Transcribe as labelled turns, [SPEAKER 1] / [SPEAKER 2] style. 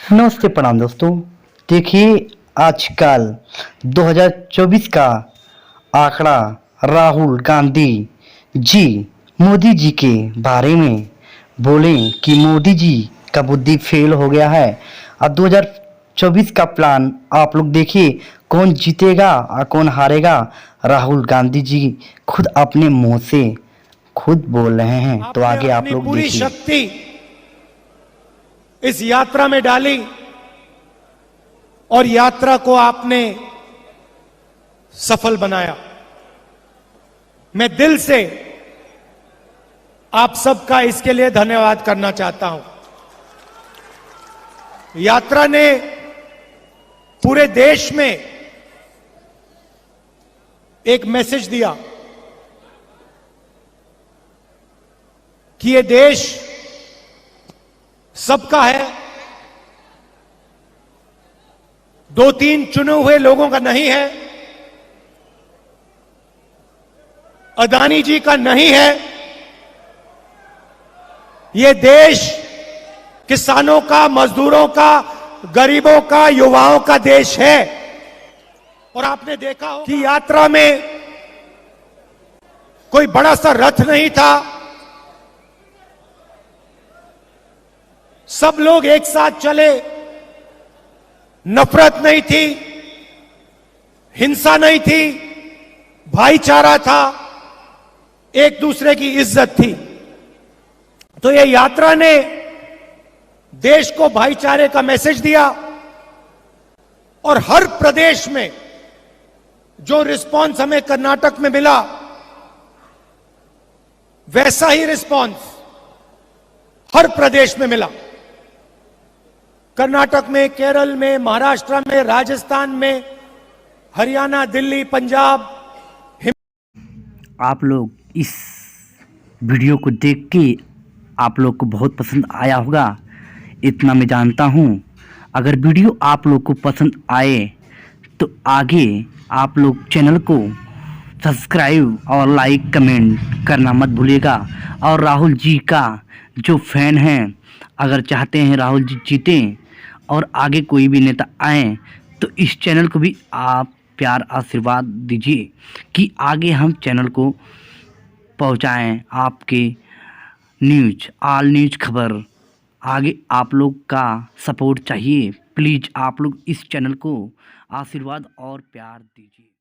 [SPEAKER 1] नमस्ते प्रणाम दोस्तों। देखिए, आजकल 2024 का आंकड़ा राहुल गांधी जी मोदी जी के बारे में बोले कि मोदी जी का बुद्धि फेल हो गया है। अब 2024 का प्लान आप लोग देखिए, कौन जीतेगा और कौन हारेगा। राहुल गांधी जी खुद अपने मुंह से खुद बोल रहे हैं, तो
[SPEAKER 2] आपने
[SPEAKER 1] आगे आप
[SPEAKER 2] अपनी
[SPEAKER 1] लोग
[SPEAKER 2] पूरी
[SPEAKER 1] देखिए।
[SPEAKER 2] शक्ति इस यात्रा में डाली और यात्रा को आपने सफल बनाया। मैं दिल से आप सबका इसके लिए धन्यवाद करना चाहता हूं। यात्रा ने पूरे देश में एक मैसेज दिया कि ये देश सबका है, दो तीन चुने हुए लोगों का नहीं है, अदानी जी का नहीं है। ये देश किसानों का, मजदूरों का, गरीबों का, युवाओं का देश है। और आपने देखा हो कि यात्रा में कोई बड़ा सा रथ नहीं था, सब लोग एक साथ चले, नफरत नहीं थी, हिंसा नहीं थी, भाईचारा था, एक दूसरे की इज्जत थी। तो ये यात्रा ने देश को भाईचारे का मैसेज दिया और हर प्रदेश में जो रिस्पांस हमें कर्नाटक में मिला, वैसा ही रिस्पांस हर प्रदेश में मिला। कर्नाटक में, केरल में, महाराष्ट्र में, राजस्थान में, हरियाणा, दिल्ली, पंजाब।
[SPEAKER 1] आप लोग इस वीडियो को देख के आप लोग को बहुत पसंद आया होगा, इतना मैं जानता हूँ। अगर वीडियो आप लोग को पसंद आए तो आगे आप लोग चैनल को सब्सक्राइब और लाइक कमेंट करना मत भूलिएगा। और राहुल जी का जो फैन हैं, अगर चाहते हैं राहुल जी जीतें और आगे कोई भी नेता आए, तो इस चैनल को भी आप प्यार आशीर्वाद दीजिए कि आगे हम चैनल को पहुंचाएं आपके न्यूज, ऑल न्यूज खबर। आगे आप लोग का सपोर्ट चाहिए। प्लीज़ आप लोग इस चैनल को आशीर्वाद और प्यार दीजिए।